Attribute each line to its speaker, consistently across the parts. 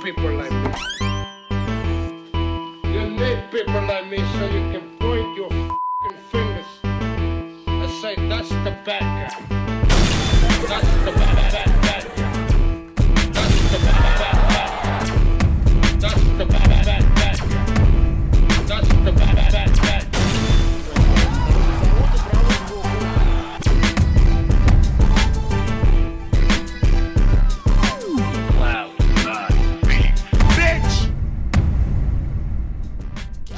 Speaker 1: people like me. You need people like me so you can point your f***ing fingers and say, that's the bad guy. That's the bad guy. That's the bad guy. That's the bad guy. That's the bad guy.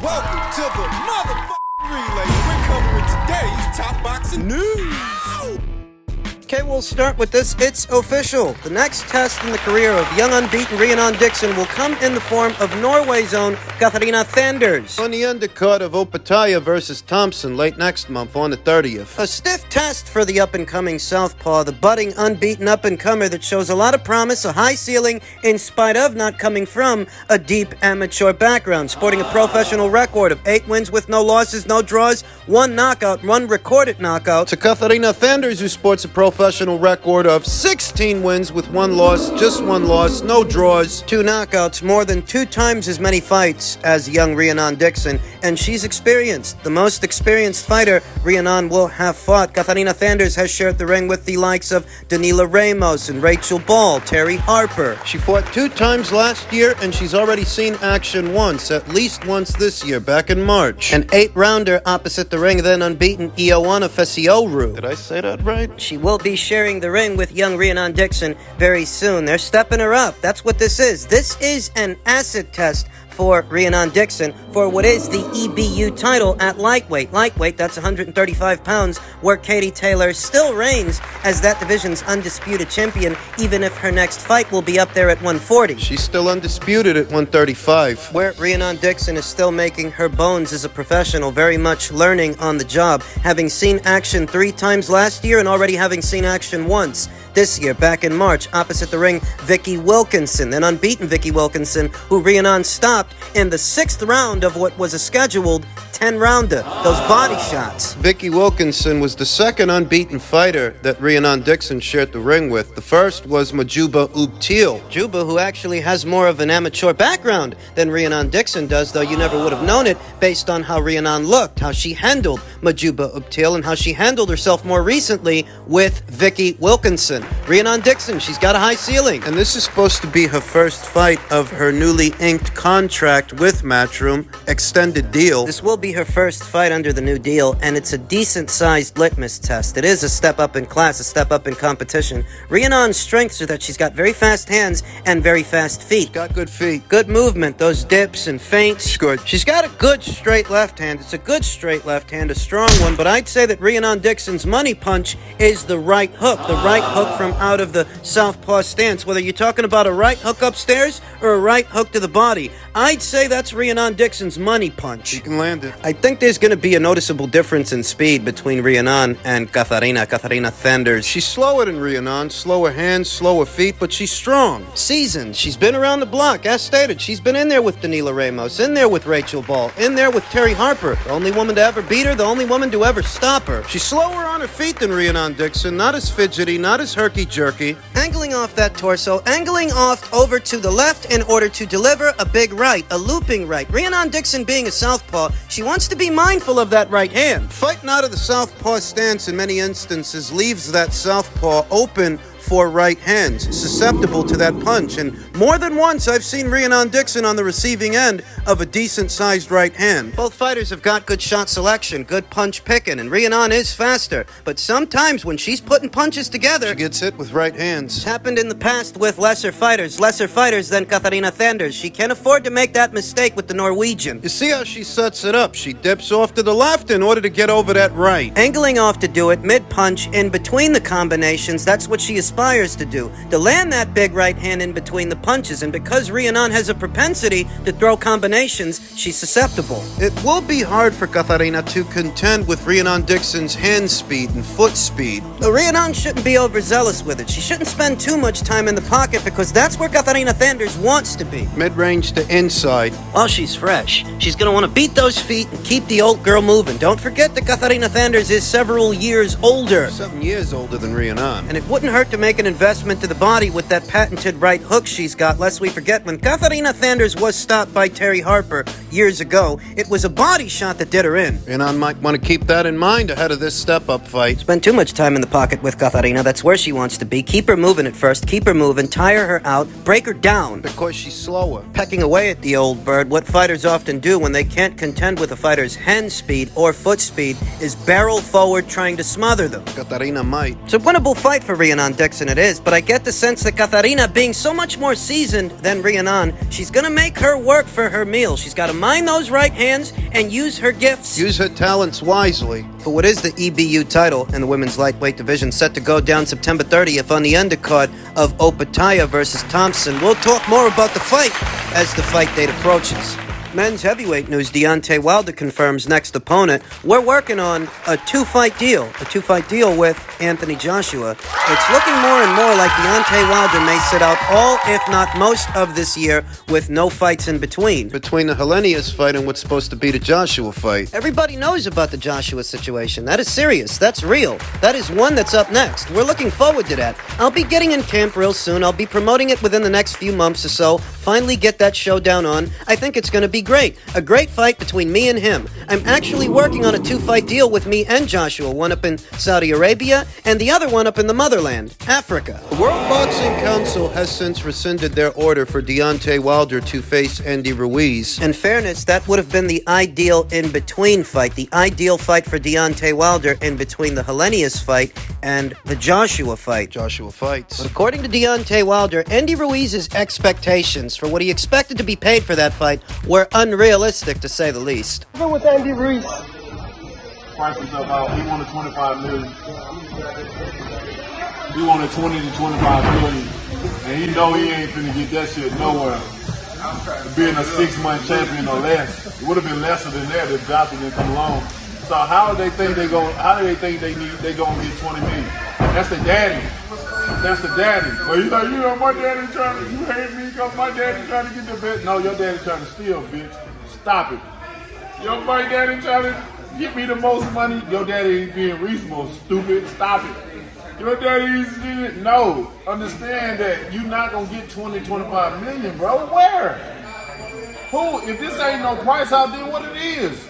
Speaker 2: Welcome to the motherfucking relay. We're covering today's top boxing news.
Speaker 3: Okay, we'll start with this. It's official. The next test in the career of young unbeaten Rhiannon Dixon will come in the form of Norway's own Thanderz.
Speaker 4: On the undercard of Opataya versus Thompson late next month on the 30th.
Speaker 3: A stiff test for the up-and-coming southpaw, the budding, unbeaten up-and-comer that shows a lot of promise, a high ceiling, in spite of not coming from a deep amateur background, sporting a professional record of 8 wins with no losses, no draws, 1 knockout, 1 recorded knockout.
Speaker 4: To Thanderz, who sports a professional record of 16 wins with 1 loss, just 1 loss, no draws,
Speaker 3: 2 knockouts, more than 2 times as many fights as young Rhiannon Dixon, and she's experienced. The most experienced fighter Rhiannon will have fought. Thanderz has shared the ring with the likes of Daniela Ramos and Rachel Ball, Terry Harper.
Speaker 4: She fought 2 times last year, and she's already seen action once, at least once this year, back in March.
Speaker 3: An 8-rounder opposite the ring, then unbeaten Ioana Fesioru.
Speaker 4: Did I say that right?
Speaker 3: She will be sharing the ring with young Rhiannon Dixon very soon. They're stepping her up. That's what this is. This is an acid test for Rhiannon Dixon for what is the EBU title at lightweight. Lightweight, that's 135 pounds, where Katie Taylor still reigns as that division's undisputed champion, even if her next fight will be up there at 140.
Speaker 4: She's still undisputed at 135.
Speaker 3: Where Rhiannon Dixon is still making her bones as a professional, very much learning on the job, having seen action 3 times last year and already having seen action once this year, back in March, opposite the ring, Vicky Wilkinson, then unbeaten Vicky Wilkinson, who Rhiannon stopped in the 6th round of what was a scheduled 10-rounder, those body shots.
Speaker 4: Vicky Wilkinson was the 2nd unbeaten fighter that Rhiannon Dixon shared the ring with. The first was Majuba Ubtil.
Speaker 3: Juba, who actually has more of an amateur background than Rhiannon Dixon does, though you never would have known it based on how Rhiannon looked, how she handled Majuba Ubtil, and how she handled herself more recently with Vicky Wilkinson. Rhiannon Dixon, she's got a high ceiling.
Speaker 4: And this is supposed to be her first fight of her newly inked contract with Matchroom, extended deal.
Speaker 3: This will be her first fight under the new deal, and it's a decent-sized litmus test. It is a step up in class, a step up in competition. Rhiannon's strengths are that she's got very fast hands and very fast feet.
Speaker 4: Got good feet.
Speaker 3: Good movement, those dips and feints.
Speaker 4: She's good.
Speaker 3: She's got a good straight left hand. It's a good straight left hand, a strong one, but I'd say that Rhiannon Dixon's money punch is the right hook from out of the southpaw stance. Whether you're talking about a right hook upstairs or a right hook to the body, I'd say that's Rhiannon Dixon's money punch.
Speaker 4: She can land it.
Speaker 3: I think there's going to be a noticeable difference in speed between Rhiannon and Thanderz.
Speaker 4: She's slower than Rhiannon, slower hands, slower feet, but she's strong.
Speaker 3: Seasoned. She's been around the block, as stated. She's been in there with Daniela Ramos, in there with Rachel Ball, in there with Terry Harper. The only woman to ever beat her, the only woman to ever stop her.
Speaker 4: She's slower on her feet than Rhiannon Dixon, not as fidgety, not as herky-jerky.
Speaker 3: Angling off that torso, angling off over to the left in order to deliver a big right, a looping right. Rhiannon Dixon being a southpaw, she wants to be mindful of that right hand.
Speaker 4: Fighting out of the southpaw stance in many instances leaves that southpaw open for right hands, susceptible to that punch. And more than once, I've seen Rhiannon Dixon on the receiving end of a decent-sized right hand.
Speaker 3: Both fighters have got good shot selection, good punch picking, and Rhiannon is faster. But sometimes when she's putting punches together,
Speaker 4: she gets hit with right hands.
Speaker 3: It's happened in the past with lesser fighters than Thanderz. She can't afford to make that mistake with the Norwegian.
Speaker 4: You see how she sets it up? She dips off to the left in order to get over that right.
Speaker 3: Angling off to do it, mid-punch, in between the combinations, that's what she aspires to do. To land that big right hand in between the punches, and because Rhiannon has a propensity to throw combinations, she's susceptible.
Speaker 4: It will be hard for Katharina to contend with Rhiannon Dixon's hand speed and foot speed.
Speaker 3: But Rhiannon shouldn't be overzealous with it. She shouldn't spend too much time in the pocket because that's where Thanderz wants to be.
Speaker 4: Mid-range to inside.
Speaker 3: While she's fresh, she's going to want to beat those feet and keep the old girl moving. Don't forget that Thanderz is several years older.
Speaker 4: 7 years older than Rhiannon.
Speaker 3: And it wouldn't hurt to make an investment to the body with that patented right hook she's got, lest we forget when Katharina Thanderz was stopped by Terry Harper years ago, it was a body shot that did her in.
Speaker 4: Rhiannon might want to keep that in mind ahead of this step-up fight.
Speaker 3: Spend too much time in the pocket with Katharina. That's where she wants to be. Keep her moving at first. Keep her moving. Tire her out. Break her down.
Speaker 4: Because she's slower.
Speaker 3: Pecking away at the old bird, what fighters often do when they can't contend with a fighter's hand speed or foot speed is barrel forward trying to smother them.
Speaker 4: Katharina might.
Speaker 3: It's a winnable fight for Rhiannon Dixon, it is, but I get the sense that Katharina, being so much more seasoned than Rhiannon, she's gonna make her work for her meal. She's gotta mind those right hands and use her gifts.
Speaker 4: Use her talents wisely.
Speaker 3: For what is the EBU title in the women's lightweight division, set to go down September 30th on the undercard of Opataya versus Thompson. We'll talk more about the fight as the fight date approaches. Men's heavyweight news, Deontay Wilder confirms next opponent. We're working on a two-fight deal with Anthony Joshua. It's looking more and more like Deontay Wilder may sit out all, if not most, of this year with no fights in between.
Speaker 4: Between the Hellenius fight and what's supposed to be the Joshua fight.
Speaker 3: Everybody knows about the Joshua situation. That is serious. That's real. That is one that's up next. We're looking forward to that. I'll be getting in camp real soon. I'll be promoting it within the next few months or so. Finally get that showdown on. I think it's going to be great. A great fight between me and him. I'm actually working on a two-fight deal with me and Joshua, one up in Saudi Arabia and the other one up in the motherland, Africa.
Speaker 4: The World Boxing Council has since rescinded their order for Deontay Wilder to face Andy Ruiz.
Speaker 3: In fairness, that would have been the ideal in-between fight, the ideal fight for Deontay Wilder in between the Hellenius fight and the Joshua fight.
Speaker 4: Joshua fights.
Speaker 3: But according to Deontay Wilder, Andy Ruiz's expectations for what he expected to be paid for that fight were unrealistic, to say the least.
Speaker 5: Even with Andy Ruiz,
Speaker 6: prices about, he wanted 25 million. He wanted 20 to 25 million. And he know he ain't finna get that shit nowhere. Being a 6-month champion or less. It would have been lesser than that if Joshua didn't come along. So how do they think they gonna get 20 million? That's the daddy. That's the daddy. But he's like, my daddy trying to, you hate me because my daddy trying to get the bet. No, your daddy trying to steal, bitch. Stop it. My daddy trying to get me the most money. Your daddy ain't being reasonable, stupid. Stop it. Your daddy no. Understand that you're not going to get 20, 25 million, bro. Where? Who? If this ain't no price out there, what it is?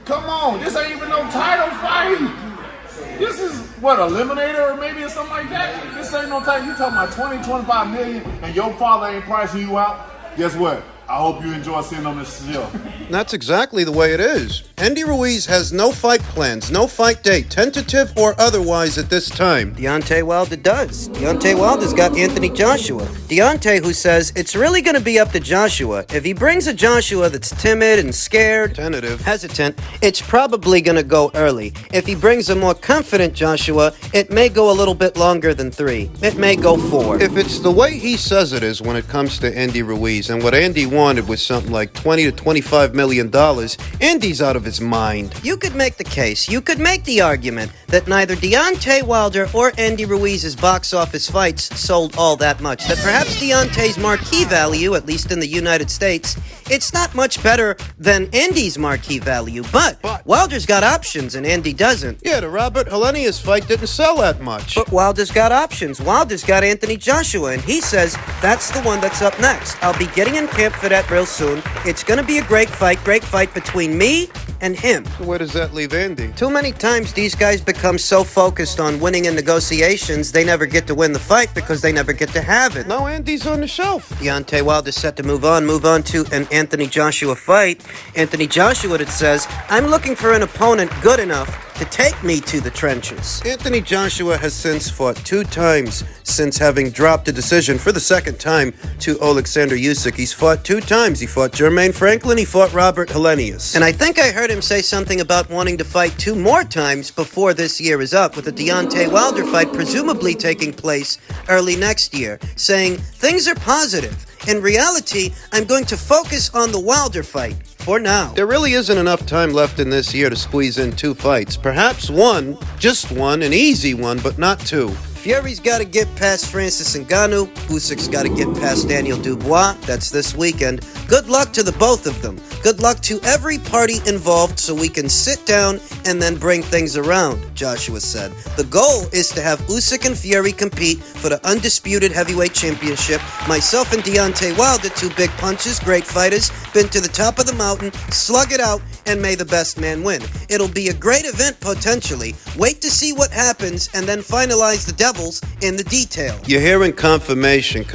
Speaker 6: Come on. This ain't even no title fight. This is, what, Eliminator or maybe or something like that? This ain't no title. You talking about 20, 25 million and your father ain't pricing you out? Guess what? I hope you enjoy sitting on this show.
Speaker 4: That's exactly the way it is. Andy Ruiz has no fight plans, no fight date, tentative or otherwise at this time.
Speaker 3: Deontay Wilder does. Deontay Wilder's got Anthony Joshua. Deontay, who says it's really going to be up to Joshua. If he brings a Joshua that's timid and scared,
Speaker 4: Tentative,
Speaker 3: hesitant, it's probably going to go early. If he brings a more confident Joshua, it may go a little bit longer than 3. It may go 4.
Speaker 4: If it's the way he says it is when it comes to Andy Ruiz, and what Andy wanted was something like $20 to $25 million, Andy's out of his mind.
Speaker 3: You could make the case, you could make the argument that neither Deontay Wilder or Andy Ruiz's box office fights sold all that much. That perhaps Deontay's marquee value, at least in the United States, it's not much better than Andy's marquee value, but Wilder's got options and Andy doesn't.
Speaker 4: Yeah, the Robert Hellenius fight didn't sell that much.
Speaker 3: But Wilder's got options. Wilder's got Anthony Joshua, and he says that's the one that's up next. I'll be getting in camp for that real soon. It's going to be a great fight between me and him.
Speaker 4: Where does that leave Andy?
Speaker 3: Too many times these guys become so focused on winning in negotiations, they never get to win the fight because they never get to have it.
Speaker 4: Now Andy's on the shelf.
Speaker 3: Deontay Wilder's set to move on to an Anthony Joshua fight. Anthony Joshua, it says, I'm looking for an opponent good enough to take me to the trenches.
Speaker 4: Anthony Joshua has since fought 2 times since having dropped a decision for the 2nd time to Alexander Usyk. He's fought 2 times. He fought Jermaine Franklin, he fought Robert Hellenius.
Speaker 3: And I think I heard him say something about wanting to fight 2 more times before this year is up, with the Deontay Wilder fight presumably taking place early next year, saying things are positive. In reality, I'm going to focus on the Wilder fight for now.
Speaker 4: There really isn't enough time left in this year to squeeze in 2 fights. Perhaps one, just one, an easy one, but not 2.
Speaker 3: Fury's got to get past Francis Ngannou. Usyk's got to get past Daniel Dubois. That's this weekend.
Speaker 4: Good luck to the both of them. Good luck to every party involved so we can sit down and then bring things around, Joshua said. The goal is to have Usyk and Fury compete for the undisputed heavyweight championship. Myself and Deontay Wilder, two big punches, great fighters, been to the top of the mountain, slug it out, and may the best man win. It'll be a great event potentially. Wait to see what happens and then finalize the devils in the detail.
Speaker 5: You're hearing confirmation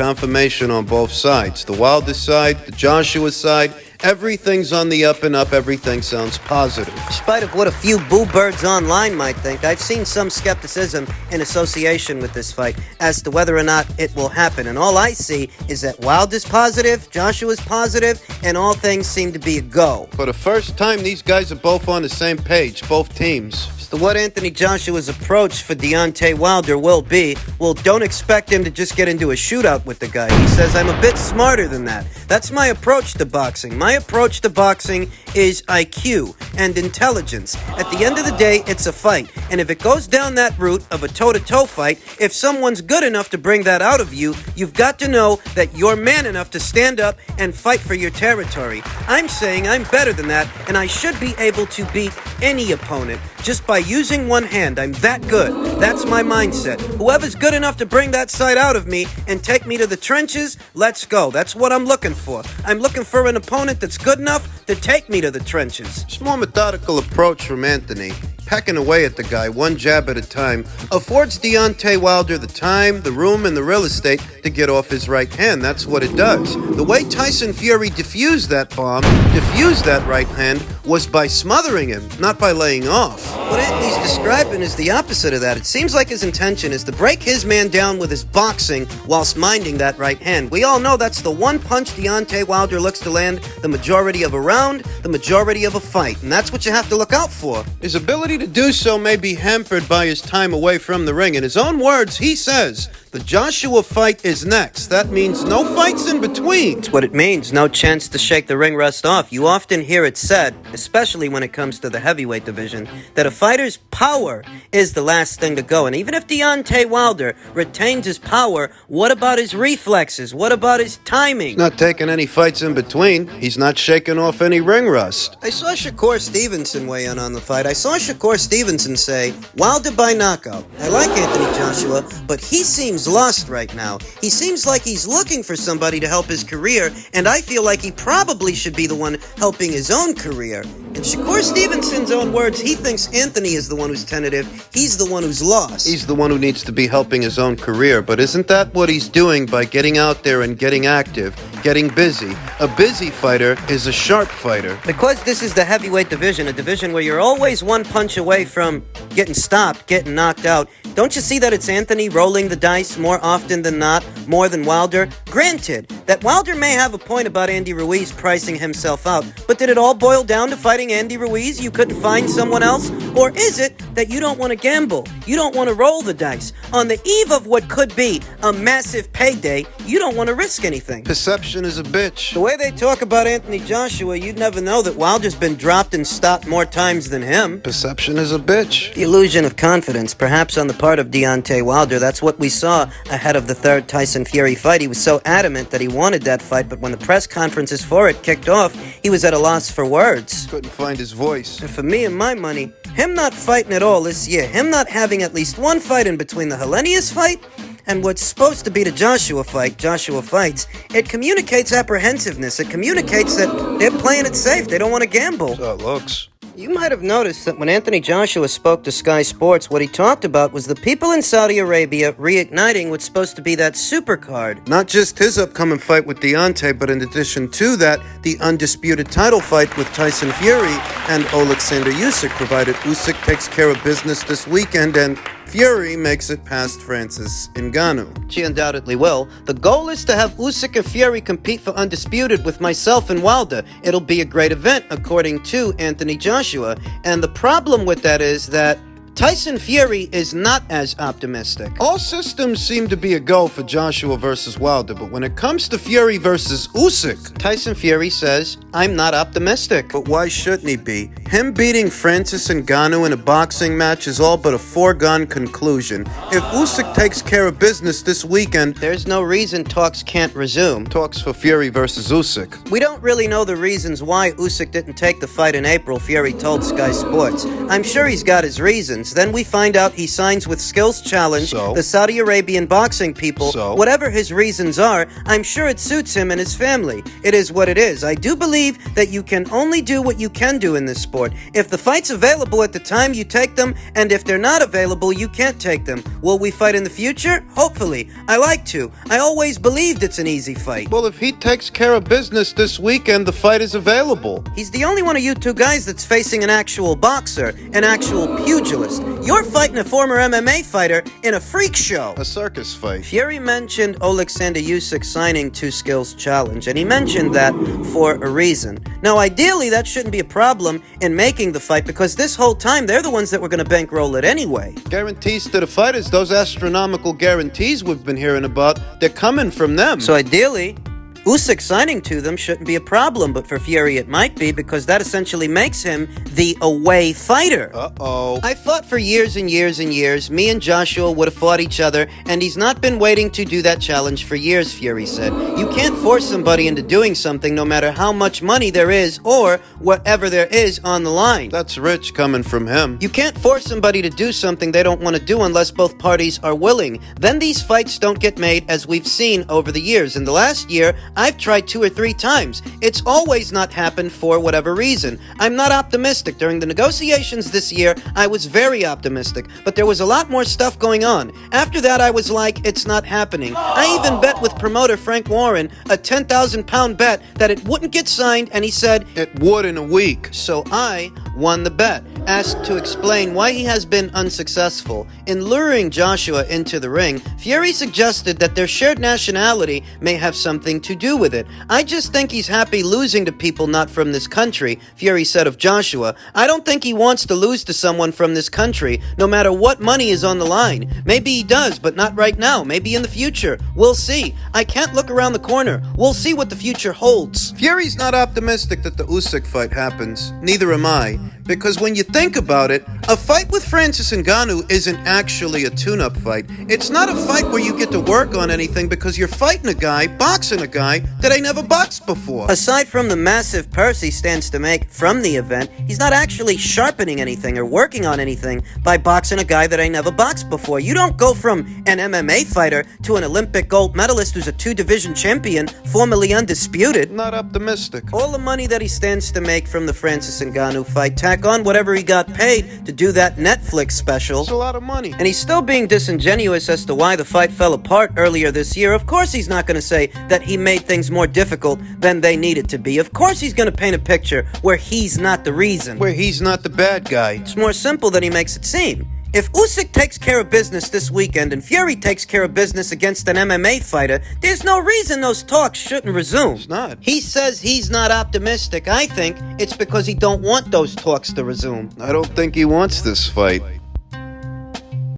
Speaker 5: on both sides. The Wilder side, the Joshua side. Everything's on the up and up. Everything sounds positive.
Speaker 3: In spite of what a few boo birds online might think, I've seen some skepticism in association with this fight as to whether or not it will happen. And all I see is that Wilder's positive, Joshua's positive, and all things seem to be a go.
Speaker 5: For the first time, these guys are both on the same page, both teams.
Speaker 3: So what Anthony Joshua's approach for Deontay Wilder will be, well, don't expect him to just get into a shootout with the guy. He says, I'm a bit smarter than that. That's my approach to boxing. My approach to boxing is IQ and intelligence. At the end of the day, it's a fight. And if it goes down that route of a toe-to-toe fight, if someone's good enough to bring that out of you, you've got to know that you're man enough to stand up and fight for your territory. I'm saying I'm better than that, and I should be able to beat any opponent just by using one hand. I'm that good. That's my mindset. Whoever's good enough to bring that side out of me and take me to the trenches, let's go. That's what I'm looking for. I'm looking for an opponent that's good enough to take me to the trenches.
Speaker 5: It's a more methodical approach from Anthony. Pecking away at the guy, one jab at a time, affords Deontay Wilder the time, the room, and the real estate to get off his right hand. That's what it does. The way Tyson Fury diffused that bomb, diffused that right hand, was by smothering him, not by laying off.
Speaker 3: What Anthony's describing is the opposite of that. It seems like his intention is to break his man down with his boxing whilst minding that right hand. We all know that's the one punch Deontay Wilder looks to land the majority of a round, the majority of a fight, and that's what you have to look out for.
Speaker 5: His ability to do so may be hampered by his time away from the ring. In his own words, he says, the Joshua fight is next. That means no fights in between.
Speaker 3: It's what it means, no chance to shake the ring rust off. You often hear it said, especially when it comes to the heavyweight division, that a fighter's power is the last thing to go. And even if Deontay Wilder retains his power, what about his reflexes? What about his timing?
Speaker 5: He's not taking any fights in between. He's not shaking off any ring rust.
Speaker 4: I saw Shakur Stevenson weigh in on the fight. I saw Shakur Stevenson say, Wilder by knockout. I like Anthony Joshua, but he seems lost right now. He seems like he's looking for somebody to help his career, and I feel like he probably should be the one helping his own career. In Shakur Stevenson's own words, he thinks Anthony is the one who's tentative. He's the one who's lost.
Speaker 5: He's the one who needs to be helping his own career, but isn't that what he's doing by getting out there and getting active, getting busy? A busy fighter is a sharp fighter.
Speaker 3: Because this is the heavyweight division, a division where you're always one punch away from getting stopped, getting knocked out, don't you see that it's Anthony rolling the dice more often than not, more than Wilder? Granted, that Wilder may have a point about Andy Ruiz pricing himself out, but did it all boil down to fighting Andy Ruiz? You couldn't find someone else? Or is it that you don't want to gamble? You don't want to roll the dice? On the eve of what could be a massive payday, you don't want to risk anything.
Speaker 5: Perception is a bitch.
Speaker 3: The way they talk about Anthony Joshua, you'd never know that Wilder's been dropped and stopped more times than him.
Speaker 5: Perception is a bitch.
Speaker 3: The illusion of confidence, perhaps on the part of Deontay Wilder. That's what we saw ahead of the third Tyson Fury fight. He was so adamant that he wanted that fight, but when the press conferences for it kicked off, he was at a loss for words.
Speaker 5: Couldn't find his voice.
Speaker 3: And for me and my money, him not fighting at all this year, him not having at least one fight in between the Hellenius fight and what's supposed to be the Joshua fight, Joshua fights, it communicates apprehensiveness. It communicates that they're playing it safe. They don't want to gamble.
Speaker 5: That's how it looks.
Speaker 3: You might have noticed that when Anthony Joshua spoke to Sky Sports, what he talked about was the people in Saudi Arabia reigniting what's supposed to be that super card.
Speaker 4: Not just his upcoming fight with Deontay, but in addition to that, the undisputed title fight with Tyson Fury and Alexander Usyk, provided Usyk takes care of business this weekend and Fury makes it past Francis Ngannou.
Speaker 3: She undoubtedly will. The goal is to have Usyk and Fury compete for undisputed with myself and Wilder. It'll be a great event, according to Anthony Joshua. And the problem with that is that Tyson Fury is not as optimistic.
Speaker 5: All systems seem to be a go for Joshua versus Wilder, but when it comes to Fury versus Usyk,
Speaker 3: Tyson Fury says, I'm not optimistic.
Speaker 4: But why shouldn't he be? Him beating Francis Ngannou in a boxing match is all but a foregone conclusion. If Usyk takes care of business this weekend,
Speaker 3: There's no reason talks can't resume.
Speaker 5: talks for Fury versus Usyk.
Speaker 3: We don't really know the reasons why Usyk didn't take the fight in April, Fury told Sky Sports. I'm sure he's got his reasons. Then we find out he signs with Skills Challenge,
Speaker 5: So?
Speaker 3: the Saudi Arabian boxing people.
Speaker 5: So?
Speaker 3: Whatever his reasons are, I'm sure it suits him and his family. It is what it is. I do believe that you can only do what you can do in this sport. If the fight's available at the time, you take them, and if they're not available, you can't take them. Will we fight in the future? Hopefully. I like to. I always believed it's an easy fight.
Speaker 5: Well, if he takes care of business this weekend, the fight is available.
Speaker 3: He's the only one of you two guys that's facing an actual boxer, an actual pugilist. You're fighting a former MMA fighter in a freak show.
Speaker 5: A circus fight.
Speaker 3: Fury mentioned Alexander Usyk signing to Skills Challenge, and he mentioned that for a reason. Now, ideally, that shouldn't be a problem in making the fight, because this whole time, they're the ones that were going to bankroll it anyway.
Speaker 5: Guarantees to the fighters, those astronomical guarantees we've been hearing about, they're coming from them.
Speaker 3: So ideally, Usyk signing to them shouldn't be a problem, but for Fury it might be, because that essentially makes him the away fighter.
Speaker 5: Uh-oh.
Speaker 3: I fought for years and years and years. Me and Joshua would have fought each other, and he's not been waiting to do that challenge for years, Fury said. You can't force somebody into doing something no matter how much money there is or whatever there is on the line.
Speaker 5: That's rich coming from him.
Speaker 3: You can't force somebody to do something they don't want to do unless both parties are willing. Then these fights don't get made, as we've seen over the years. In the last year, I've tried 2 or 3 times. It's always not happened for whatever reason. I'm not optimistic. During the negotiations this year, I was very optimistic, but there was a lot more stuff going on. After that, I was like, it's not happening. I even bet with promoter Frank Warren a 10,000-pound bet that it wouldn't get signed, and he said
Speaker 5: It would in a week.
Speaker 3: so I won the bet. Asked to explain why he has been unsuccessful in luring Joshua into the ring, Fury suggested that their shared nationality may have something to do with it. I just think he's happy losing to people not from this country, Fury said of Joshua. I don't think he wants to lose to someone from this country, no matter what money is on the line. Maybe he does, but not right now. Maybe in the future. We'll see. I can't look around the corner. We'll see what the future holds.
Speaker 5: Fury's not optimistic that the Usyk fight happens. Neither am I. Because when you think about it, a fight with Francis Ngannou isn't actually a tune-up fight. It's not a fight where you get to work on anything because you're fighting a guy, boxing a guy that I never boxed before.
Speaker 3: Aside from the massive purse he stands to make from the event, he's not actually sharpening anything or working on anything by boxing a guy that I never boxed before. You don't go from an MMA fighter to an Olympic gold medalist who's a 2-division champion, formerly undisputed.
Speaker 5: Not optimistic.
Speaker 3: All the money that he stands to make from the Francis Ngannou fight, tack on whatever he got paid to do that Netflix special.
Speaker 5: It's a lot of money.
Speaker 3: And he's still being disingenuous as to why the fight fell apart earlier this year. Of course he's not going to say that he made things more difficult than they needed to be. Of course he's going to paint a picture where he's not the reason.
Speaker 5: Where he's not the bad guy.
Speaker 3: It's more simple than he makes it seem. If Usyk takes care of business this weekend and Fury takes care of business against an MMA fighter, there's no reason those talks shouldn't resume.
Speaker 5: It's not.
Speaker 3: He says he's not optimistic. I think it's because he don't want those talks to resume.
Speaker 5: I don't think he wants this fight.